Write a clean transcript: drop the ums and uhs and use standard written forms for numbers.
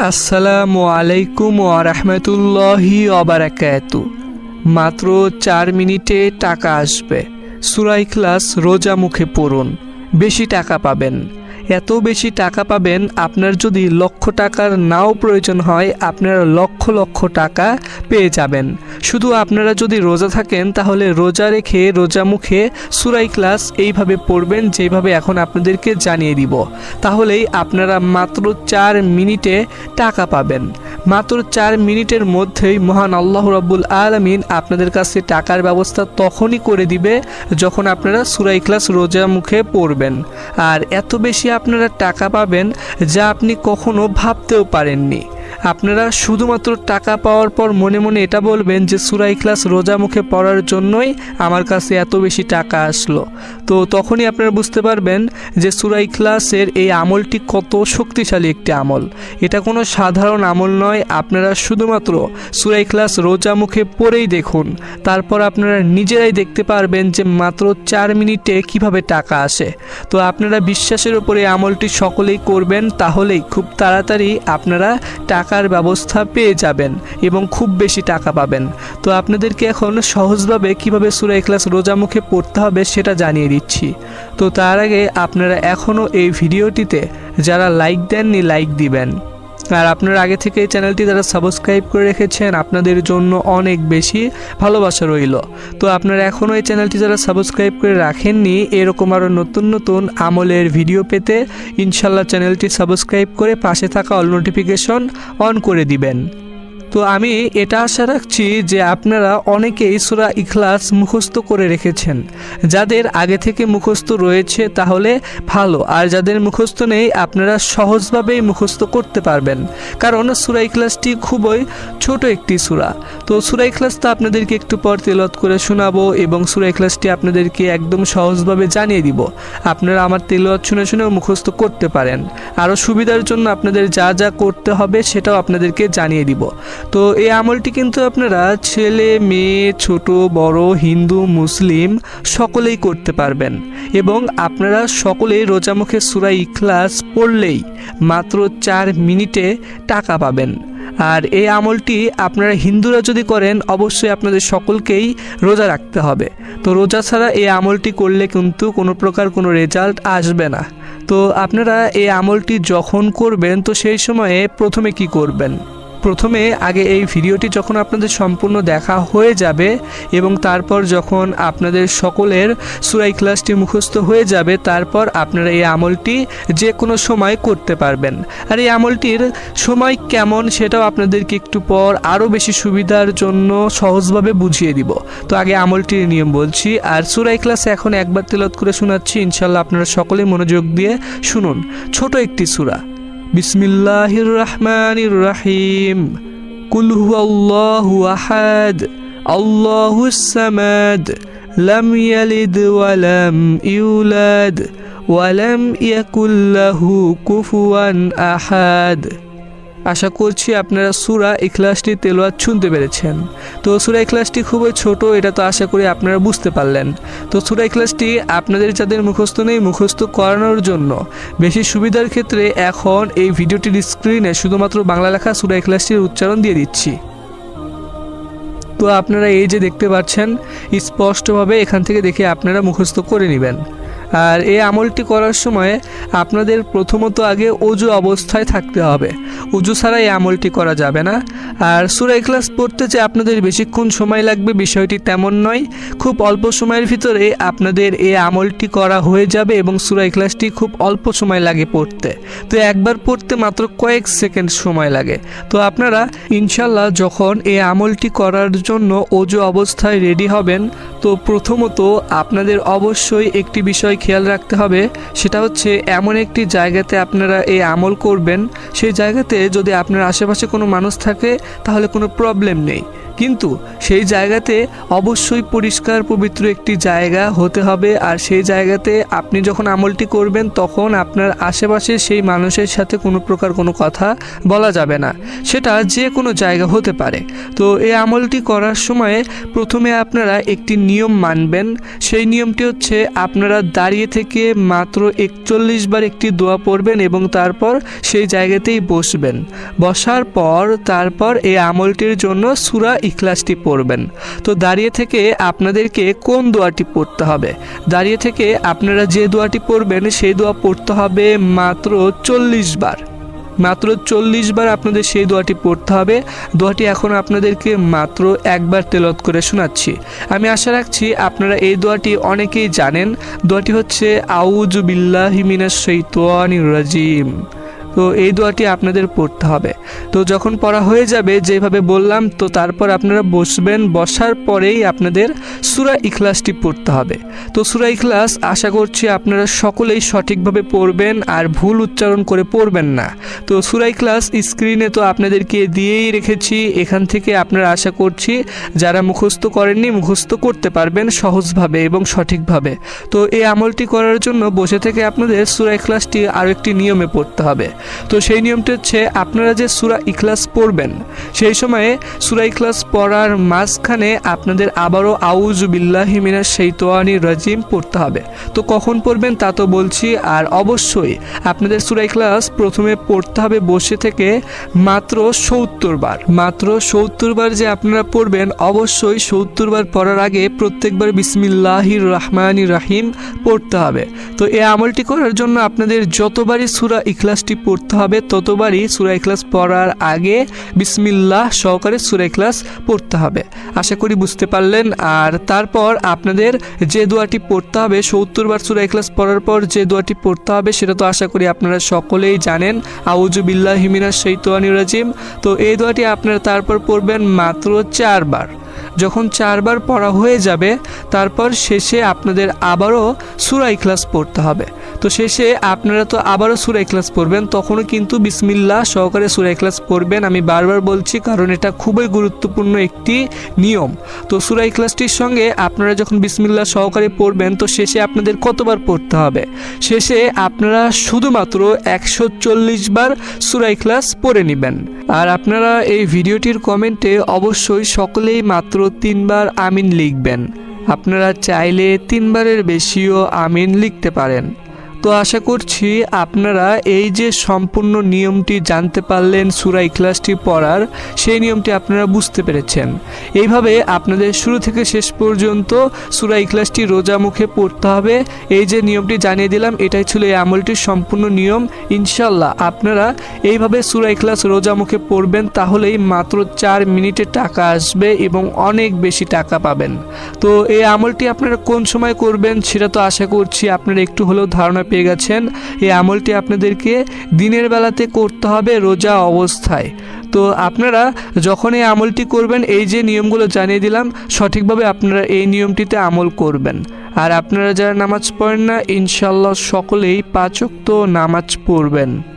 আসসালামু আলাইকুম ওয়া রাহমাতুল্লাহি ওয়া বারাকাতু। মাত্র 4 মিনিটে টাকা আসবে। সূরা ইখলাস রোজা মুখে পড়ুন, বেশি টাকা পাবেন। এত বেশি টাকা পাবেন, আপনার যদি লক্ষ টাকার নাও প্রয়োজন হয়, আপনারা লক্ষ লক্ষ টাকা পেয়ে যাবেন। শুধু আপনারা যদি রোজা থাকেন, তাহলে রোজা রেখে রোজা মুখে সূরা ইখলাস এইভাবে পড়বেন, যেভাবে এখন আপনাদেরকে জানিয়ে দিব। তাহলেই আপনারা মাত্র 4 মিনিটে টাকা পাবেন। মাত্র 4 মিনিটের মধ্যেই মহান আল্লাহ রাব্বুল আলামিন আপনাদের কাছে টাকার ব্যবস্থা তখনই করে দিবে যখন আপনারা সূরা ইখলাস রোজা মুখে পড়বেন। আর এত বেশি আপনারা টাকা পাবেন যা আপনি কখনো ভাবতেও পারেননি। আপনারা শুধুমাত্র টাকা পাওয়ার পর মনে মনে এটা বলবেন যে সূরা ইখলাস রোজা মুখে পড়ার জন্যই আমার কাছে এত বেশি টাকা আসলো। তো তখনই আপনারা বুঝতে পারবেন যে সূরা ইখলাসের এই আমলটি কত শক্তিশালী একটি আমল। এটা কোনো সাধারণ আমল নয়। আপনারা শুধুমাত্র সূরা ইখলাস রোজা মুখে পড়েই দেখুন, তারপর আপনারা নিজেরাই দেখতে পারবেন যে মাত্র 4 মিনিটে কিভাবে টাকা আসে। তো আপনারা বিশ্বাসের উপরে আমলটি সকলেই করবেন, তাহলেই খুব তাড়াতাড়ি আপনারা টাকার ব্যবস্থা পেয়ে যাবেন এবং খুব বেশি টাকা পাবেন। তো আপনাদেরকে এখন সহজভাবে কিভাবে সূরা ইখলাস রোজা মুখে পড়তে হবে সেটা জানিয়ে দিচ্ছি। তো তার আগে আপনারা এখনও এই ভিডিওটিতে যারা লাইক দেননি, লাইক দিবেন। আর আপনারা আগে থেকে এই চ্যানেলটি যারা সাবস্ক্রাইব করে রেখেছেন, আপনাদের জন্য অনেক বেশি ভালোবাসা রইল। তো আপনারা এখনও এই চ্যানেলটি যারা সাবস্ক্রাইব করে রাখেননি, এরকম আরও নতুন নতুন আমলের ভিডিও পেতে ইনশাল্লাহ চ্যানেলটি সাবস্ক্রাইব করে পাশে থাকা অল নোটিফিকেশন অন করে দিবেন। তো আমি এটা আশা রাখছি যে আপনারা অনেকেই সূরা ইখলাস মুখস্থ করে রেখেছেন। যাদের আগে থেকে মুখস্থ রয়েছে তাহলে ভালো, আর যাদের মুখস্থ নেই আপনারা সহজভাবেই মুখস্থ করতে পারবেন, কারণ সূরা ইখলাসটি খুবই ছোট একটি সূরা। তো সূরা ইখলাস তো আপনাদেরকে একটু পর তেলাওয়াত করে শোনাবো এবং সূরা ইখলাসটি আপনাদেরকে একদম সহজভাবে জানিয়ে দিব। আপনারা আমার তেলাওয়াত শুনে শুনেও মুখস্থ করতে পারেন। আরও সুবিধার জন্য আপনাদের যা যা করতে হবে সেটাও আপনাদেরকে জানিয়ে দিব। তো এই আমলটি কিন্তু আপনারা ছেলে মেয়ে ছোট বড় হিন্দু মুসলিম সকলেই করতে পারবেন এবং আপনারা সকলেই রোজা মুখে সূরা ইখলাস পড়লেই মাত্র 4 মিনিটে টাকা পাবেন। আর এই আমলটি আপনারা হিন্দুরা যদি করেন, অবশ্যই আপনাদের সকলকেই রোজা রাখতে হবে। তো রোজা ছাড়া এই আমলটি করলে কিন্তু কোনো প্রকার কোনো রেজাল্ট আসবে না। তো আপনারা এই আমলটি যখন করবেন, তো সেই সময়ে প্রথমে কি করবেন? প্রথমে আগে এই ভিডিওটি যখন আপনাদের সম্পূর্ণ দেখা হয়ে যাবে এবং তারপর যখন আপনাদের সকলের সূরা ইখলাসটি মুখস্থ হয়ে যাবে, তারপর আপনারা এই আমলটি যে কোনো সময় করতে পারবেন। আর এই আমলটির সময় কেমন সেটাও আপনাদেরকে একটু পর আরও বেশি সুবিধার জন্য সহজভাবে বুঝিয়ে দিব। তো আগে আমলটির নিয়ম বলছি, আর সূরা ইখলাস এখন একবার তেলাওয়াত করে শোনাচ্ছি, ইনশাল্লাহ আপনারা সকলেই মনোযোগ দিয়ে শুনুন। ছোট একটি সূরা। বিসমিল্লাহির রহমানির রহিম। কুল হুয়াল্লাহু আহাদ, আল্লাহুস সামাদ, লাম ইয়ালিদ ওয়া লাম ইউলাদ ওয়া লাম ইয়াকুল লাহু কুফুয়ান আহাদ। আশা করছি আপনারা সূরা ইখলাসটি তেলাওয়াত শুনতে পেরেছেন। তো সূরা ইখলাসটি খুবই ছোট, এটা তো আশা করি আপনারা বুঝতে পারলেন। তো সূরা ইখলাসটি আপনাদের যাদের মুখস্থ নেই, মুখস্থ করানোর জন্য বেশি সুবিধার ক্ষেত্রে এখন এই ভিডিওটির স্ক্রিনে শুধুমাত্র বাংলা লেখা সূরা ইখলাসটির উচ্চারণ দিয়ে দিচ্ছি। তো আপনারা এই যে দেখতে পাচ্ছেন, স্পষ্টভাবে এখান থেকে দেখে আপনারা মুখস্থ করে নেবেন। আর এই আমলটি করার সময় আপনাদের প্রথমত আগে ওযু অবস্থায় থাকতে হবে। ওযু ছাড়া এই আমলটি করা যাবে না। আর সূরা ইখলাস পড়তে যে আপনাদের বেশিক্ষণ সময় লাগবে বিষয়টি তেমন নয়, খুব অল্প সময়ের ভিতরে আপনাদের এই আমলটি করা হয়ে যাবে এবং সূরা ইখলাসটি খুব অল্প সময় লাগে পড়তে। তো একবার পড়তে মাত্র কয়েক সেকেন্ড সময় লাগে। তো আপনারা ইনশাল্লাহ যখন এই আমলটি করার জন্য ওযু অবস্থায় রেডি হবেন, তো প্রথমত আপনাদের অবশ্যই একটি বিষয় খেয়াল রাখতে হবে, সেটা হচ্ছে এমন একটি জায়গাতে আপনারা এই আমল করবেন, সেই জায়গাতে যদি আপনার আশেপাশে কোনো মানুষ থাকে তাহলে কোনো প্রবলেম নেই, কিন্তু সেই জায়গাতে অবশ্যই পরিষ্কার পবিত্র একটি জায়গা হতে হবে। আর সেই জায়গাতে আপনি যখন আমলটি করবেন তখন আপনার আশেপাশে সেই মানুষের সাথে কোনো প্রকার কোনো কথা বলা যাবে না, সেটা যে কোনো জায়গা হতে পারে। তো এই আমলটি করার সময় প্রথমে আপনারা একটি নিয়ম মানবেন। সেই নিয়মটি হচ্ছে আপনারা দাঁড়িয়ে থেকে মাত্র 41 বার একটি দোয়া পড়বেন এবং তারপর সেই জায়গাতেই বসবেন। বসার পর তারপর এই আমলটির জন্য সূরা ইখলাসটি পড়বেন। তো দাঁড়িয়ে থেকে আপনাদেরকে কোন দোয়াটি পড়তে হবে? দাঁড়িয়ে থেকে আপনারা যে দোয়াটি পড়বেন সেই দোয়া পড়তে হবে মাত্র 40 বার। মাত্র 40 বার আপনাদের সেই দোয়াটি পড়তে হবে। দোয়াটি এখন আপনাদেরকে মাত্র একবার তেলাওয়াত করে শোনাচ্ছি। আমি আশা রাখছি আপনারা এই দোয়াটি অনেকেই জানেন। দোয়াটি হচ্ছে আউযু বিল্লাহি মিনাশ শাইতানির রাজিম। তো এই দোয়াটি আপনাদের পড়তে হবে। তো যখন পড়া হয়ে যাবে যেভাবে বললাম, তো তারপর আপনারা বসবেন। বসার পরেই আপনাদের সূরা ইখলাসটি পড়তে হবে। তো সূরা ইখলাস আশা করছি আপনারা সকলেই সঠিকভাবে পড়বেন আর ভুল উচ্চারণ করে পড়বেন না। তো সূরা ইখলাস স্ক্রিনে তো আপনাদেরকে দিয়েই রেখেছি, এখান থেকে আপনারা আশা করছি যারা মুখস্থ করেননি মুখস্থ করতে পারবেন সহজভাবে এবং সঠিকভাবে। তো এই আমলটি করার জন্য বসে থেকে আপনাদের সূরা ইখলাসটি আরও একটি নিয়মে পড়তে হবে। তো সেই নিয়মটি হচ্ছে আপনারা যে সূরা ইখলাস পড়বেন সেই সময়ে সূরা ইখলাস পড়ার মাঝখানে আপনাদের আবারও আউযু বিল্লাহি মিনাশ শাইতানির রাজিম পড়তে হবে। তো কখন পড়বেন তা তো বলছি। আর অবশ্যই আপনাদের সূরা ইখলাস প্রথমে পড়তে হবে বসে থেকে মাত্র 70 বার। মাত্র 70 বার যে আপনারা পড়বেন, অবশ্যই 70 বার পড়ার আগে প্রত্যেকবার বিসমিল্লাহির রহমানির রহিম পড়তে হবে। তো এই আমলটি করার জন্য আপনাদের যতবারই সূরা ইখলাসটি পড়তে হবে ততবারই সূরা ইখলাস পড়ার আগে বিসমিল্লাহ সহকারে সূরা ইখলাস পড়তে হবে। আশা করি বুঝতে পারলেন। আর তারপর আপনাদের যে দোয়াটি পড়তে হবে 70 বার সূরা ইখলাস পড়ার পর যে দোয়াটি পড়তে হবে সেটা তো আশা করি আপনারা সকলেই জানেন, আউযু বিল্লাহি মিনাশ শাইতানির রাজিম। তো এই দোয়াটি আপনারা তারপর পড়বেন মাত্র 4 বার। যখন 4 বার পড়া হয়ে যাবে তারপর শেষে আপনাদের আবারও সূরা ইখলাস পড়তে হবে। তো শেষে আপনারা তো আবারও সূরা ইখলাস পড়বেন, তখনও কিন্তু বিসমিল্লাহ সহকারে সূরা ইখলাস পড়বেন। আমি বারবার বলছি কারণ এটা খুবই গুরুত্বপূর্ণ একটি নিয়ম। তো সূরা ইখলাসটির সঙ্গে আপনারা যখন বিসমিল্লাহ সহকারে পড়বেন তো শেষে আপনাদের কতবার পড়তে হবে? শেষে আপনারা শুধুমাত্র 140 বার সূরা ইখলাস পড়ে নেবেন। আর আপনারা এই ভিডিওটির কমেন্টে অবশ্যই সকলেই মাত্র 3 বার আমিন লিখবেন। আপনারা চাইলে 3 বারের বেশিও আমিন লিখতে পারেন। তো আশা করছি আপনারা এই যে সম্পূর্ণ নিয়মটি জানতে পারলেন সূরা ইখলাসটি পড়ার, সেই নিয়মটি আপনারা বুঝতে পেরেছেন। এইভাবে আপনাদের শুরু থেকে শেষ পর্যন্ত সূরা ইখলাসটি রোজা মুখে পড়তে হবে। এই যে নিয়মটি জানিয়ে দিলাম এটাই ছিল এই আমলটির সম্পূর্ণ নিয়ম। ইনশাল্লাহ আপনারা এইভাবে সূরা ইখলাস রোজা মুখে পড়বেন, তাহলেই মাত্র 4 মিনিটে টাকা আসবে এবং অনেক বেশি টাকা পাবেন। তো এই আমলটি আপনারা কোন সময় করবেন সেটা তো আশা করছি আপনারা একটু হলেও ধারণা পেয়ে গেছেন। এই আমলটি আপনাদেরকে দিনের বেলাতে করতে হবে রোজা অবস্থায়। তো আপনারা যখন এই আমলটি করবেন এই যে নিয়মগুলো জানিয়ে দিলাম সঠিকভাবে আপনারা এই নিয়মটিতে আমল করবেন। আর আপনারা যারা নামাজ পড়েন না ইনশাআল্লাহ সকলেই 5 ওয়াক্ত নামাজ পড়বেন।